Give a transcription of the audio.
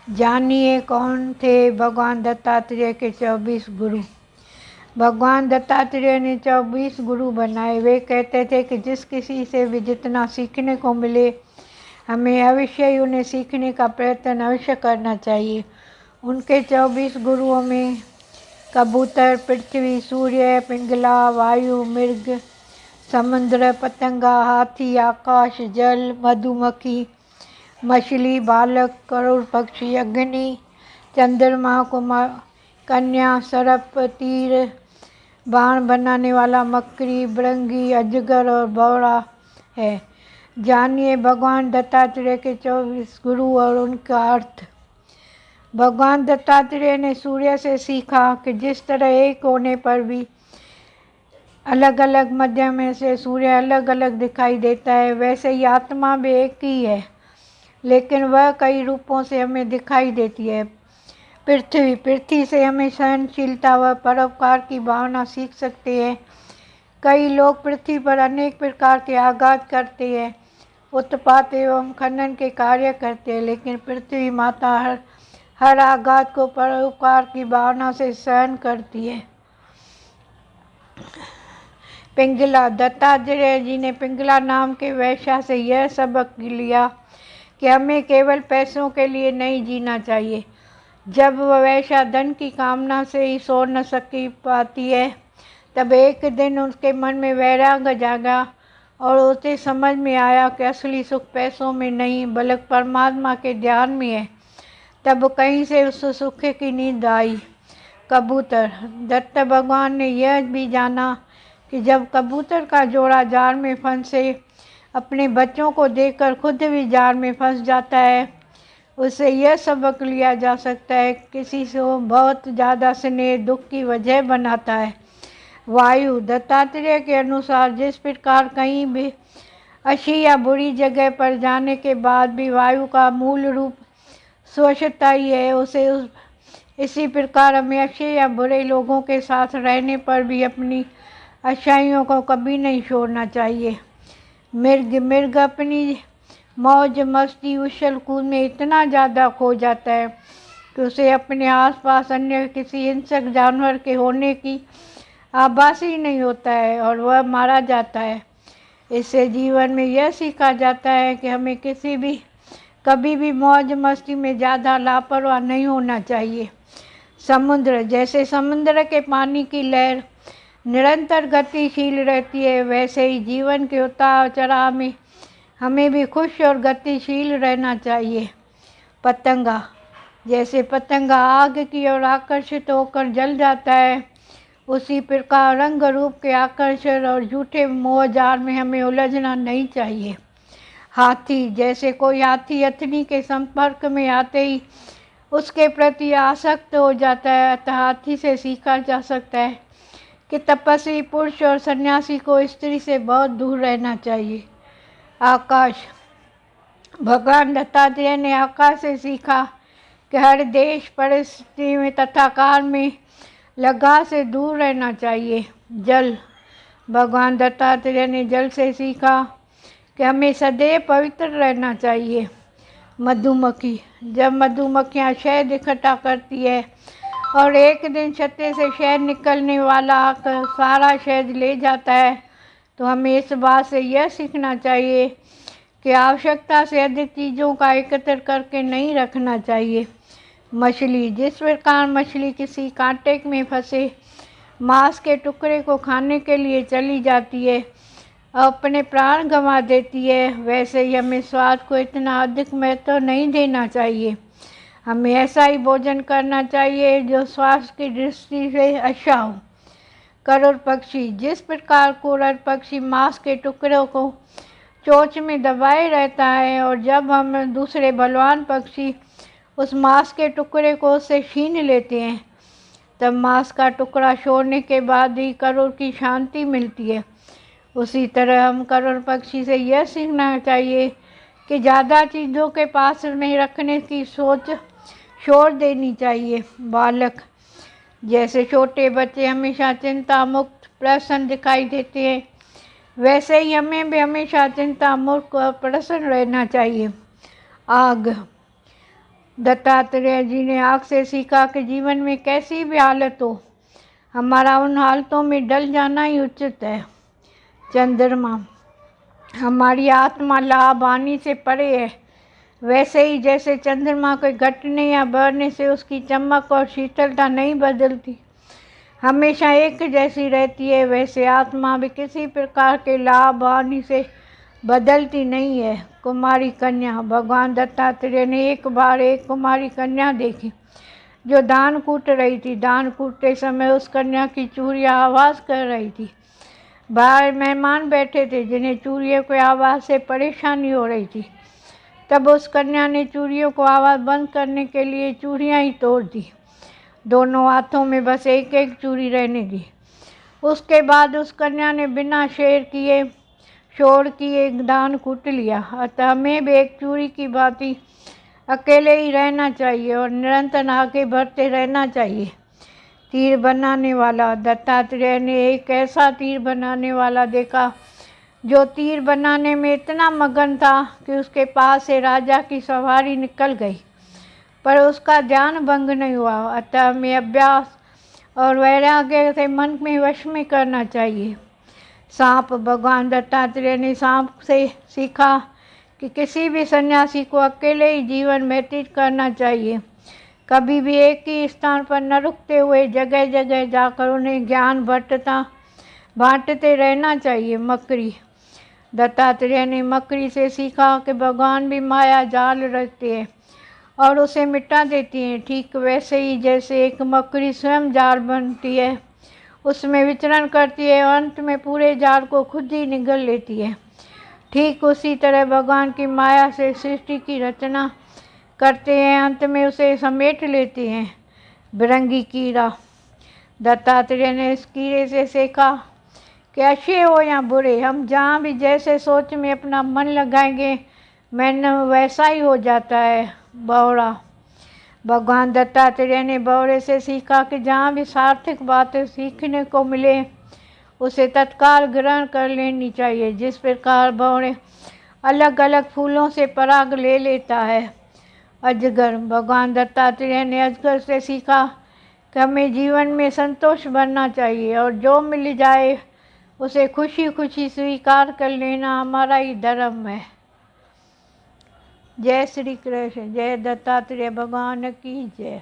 जानिए कौन थे भगवान दत्तात्रेय के 24 गुरु। भगवान दत्तात्रेय ने 24 गुरु बनाए। वे कहते थे कि जिस किसी से भी जितना सीखने को मिले हमें अवश्य ही उन्हें सीखने का प्रयत्न अवश्य करना चाहिए। उनके 24 गुरुओं में कबूतर, पृथ्वी, सूर्य, पिंगला, वायु, मृग, समुद्र, पतंगा, हाथी, आकाश, जल, मधुमक्खी, मछली, बालक, करोड़ पक्षी, अग्नि, चंद्रमा, कुमार, कन्या, सर्प, तीर, बाण बनाने वाला, मकड़ी, भृंगी, अजगर और भौरा है। जानिए भगवान दत्तात्रेय के 24 गुरु और उनका अर्थ। भगवान दत्तात्रेय ने सूर्य से सीखा कि जिस तरह एक होने पर भी अलग अलग मध्य में से सूर्य अलग अलग दिखाई देता है, वैसे ही आत्मा भी एक ही है, लेकिन वह कई रूपों से हमें दिखाई देती है। पृथ्वी से हमें सहनशीलता व परोपकार की भावना सीख सकते हैं। कई लोग पृथ्वी पर अनेक प्रकार के आघात करते हैं, उत्पात एवं खनन के कार्य करते हैं, लेकिन पृथ्वी माता हर आघात को परोपकार की भावना से सहन करती है। पिंगला। दत्तात्रेय जी ने पिंगला नाम के वैश्य से यह सबक लिया कि हमें केवल पैसों के लिए नहीं जीना चाहिए। जब वह वैश्या धन की कामना से ही सो न सकी पाती है, तब एक दिन उसके मन में वैराग्य जागा और उसे समझ में आया कि असली सुख पैसों में नहीं बल्कि परमात्मा के ध्यान में है। तब कहीं से उस सुख की नींद आई। कबूतर। दत्त भगवान ने यह भी जाना कि जब कबूतर का जोड़ा जाल में फंसे अपने बच्चों को देखकर खुद भी जाल में फंस जाता है, उससे यह सबक लिया जा सकता है किसी से बहुत ज़्यादा स्नेह दुख की वजह बनाता है। वायु। दत्तात्रेय के अनुसार जिस प्रकार कहीं भी अच्छी या बुरी जगह पर जाने के बाद भी वायु का मूल रूप स्वच्छता ही है, इसी प्रकार हमें अच्छे या बुरे लोगों के साथ रहने पर भी अपनी अच्छाइयों को कभी नहीं छोड़ना चाहिए। मृग अपनी मौज मस्ती उछल कूद में इतना ज़्यादा खो जाता है कि उसे अपने आसपास अन्य किसी हिंसक जानवर के होने की आभास ही नहीं होता है और वह मारा जाता है। इससे जीवन में यह सीखा जाता है कि हमें कभी भी मौज मस्ती में ज़्यादा लापरवाह नहीं होना चाहिए। समुद्र। जैसे समुद्र के पानी की लहर निरंतर गतिशील रहती है, वैसे ही जीवन के उतार चढ़ाव में हमें भी खुश और गतिशील रहना चाहिए। पतंगा। जैसे पतंगा आग की ओर आकर्षित होकर जल जाता है, उसी प्रकार रंग रूप के आकर्षण और झूठे मोह जाल में हमें उलझना नहीं चाहिए। हाथी। जैसे कोई हाथी अथनी के संपर्क में आते ही उसके प्रति आसक्त हो जाता है, अतः हाथी से सीखा जा सकता है कि तपस्वी पुरुष और सन्यासी को स्त्री से बहुत दूर रहना चाहिए। आकाश। भगवान दत्तात्रेय ने आकाश से सीखा कि हर देश परिस्थिति में तथा काल में लगा से दूर रहना चाहिए। जल। भगवान दत्तात्रेय ने जल से सीखा कि हमें सदैव पवित्र रहना चाहिए। मधुमक्खी। जब मधुमक्खियाँ शहद इकट्ठा करती है और एक दिन छत्ते से शहद निकलने वाला आकर सारा शहद ले जाता है, तो हमें इस बात से यह सीखना चाहिए कि आवश्यकता से अधिक चीज़ों का एकत्र करके नहीं रखना चाहिए। मछली। जिस प्रकार मछली किसी कांटे में फंसे मांस के टुकड़े को खाने के लिए चली जाती है और अपने प्राण गंवा देती है, वैसे ही हमें स्वाद को इतना अधिक महत्व नहीं देना चाहिए। हमें ऐसा ही भोजन करना चाहिए जो स्वास्थ्य की दृष्टि से अच्छा हो। करोड़ पक्षी। जिस प्रकार करोड़ पक्षी मांस के टुकड़ों को चोंच में दबाए रहता है और जब हम दूसरे बलवान पक्षी उस मांस के टुकड़े को उससे छीन लेते हैं, तब मांस का टुकड़ा छोड़ने के बाद ही करोड़ की शांति मिलती है। उसी तरह हम करोड़ पक्षी से यह सीखना चाहिए कि ज़्यादा चीज़ों के पास में रखने की सोच छोड़ देनी चाहिए। बालक। जैसे छोटे बच्चे हमेशा चिंता मुक्त प्रसन्न दिखाई देते हैं, वैसे ही हमें भी हमेशा चिंता मुक्त और प्रसन्न रहना चाहिए। आग। दत्तात्रेय जी ने आग से सीखा कि जीवन में कैसी भी हालत हो, हमारा उन हालतों में डल जाना ही उचित है। चंद्रमा, हमारी आत्मा लाभ हानि से परे है। वैसे ही जैसे चंद्रमा के घटने या बढ़ने से उसकी चमक और शीतलता नहीं बदलती, हमेशा एक जैसी रहती है, वैसे आत्मा भी किसी प्रकार के लाभ हानि से बदलती नहीं है। कुमारी कन्या, भगवान दत्तात्रेय ने एक बार एक कुमारी कन्या देखी जो धान कूट रही थी। धान कूटते समय उस कन्या की चूड़ियाँ आवाज़ कर रही थी। बाहर मेहमान बैठे थे जिन्हें चूड़ियों की आवाज़ से परेशानी हो रही थी। तब उस कन्या ने चूड़ियों को आवाज़ बंद करने के लिए चूड़ियाँ ही तोड़ दी। दोनों हाथों में बस एक एक चूड़ी रहने दी। उसके बाद उस कन्या ने बिना शोर किए धान कूट लिया। अतः हमें भी एक चूड़ी की भांति अकेले ही रहना चाहिए और निरंतर आगे बढ़ते रहना चाहिए। तीर बनाने वाला, दत्तात्रेय ने एक ऐसा तीर बनाने वाला देखा जो तीर बनाने में इतना मगन था कि उसके पास से राजा की सवारी निकल गई, पर उसका ध्यान भंग नहीं हुआ। अतः हमें अभ्यास और वैराग्य से मन में वश में करना चाहिए। सांप, भगवान दत्तात्रेय ने सांप से सीखा कि किसी भी सन्यासी को अकेले ही जीवन व्यतीत करना चाहिए। कभी भी एक ही स्थान पर न रुकते हुए जगह जगह जाकर उन्हें ज्ञान बांटते रहना चाहिए। मकड़ी, दत्तात्रेय ने मकड़ी से सीखा कि भगवान भी माया जाल रचते हैं और उसे मिटा देती हैं। ठीक वैसे ही जैसे एक मकड़ी स्वयं जाल बनती है, उसमें विचरण करती है और अंत में पूरे जाल को खुद ही निगल लेती है, ठीक उसी तरह भगवान की माया से सृष्टि की रचना करते हैं, अंत में उसे समेट लेते हैं। बिरंगी कीड़ा, दत्तात्रेय ने इस कीड़े से सीखा कि अच्छे हो या बुरे, हम जहाँ भी जैसे सोच में अपना मन लगाएंगे मन वैसा ही हो जाता है। बौड़ा, भगवान दत्तात्रेय ने बौड़े से सीखा कि जहाँ भी सार्थक बातें सीखने को मिले उसे तत्काल ग्रहण कर लेनी चाहिए। जिस प्रकार बौड़े अलग अलग फूलों से पराग ले लेता है। अजगर, भगवान दत्तात्रेय ने अजगर से सीखा कि हमें जीवन में संतोष बनना चाहिए और जो मिल जाए उसे खुशी खुशी स्वीकार कर लेना हमारा ही धर्म है। जय श्री कृष्ण। जय दत्तात्रेय भगवान की जय।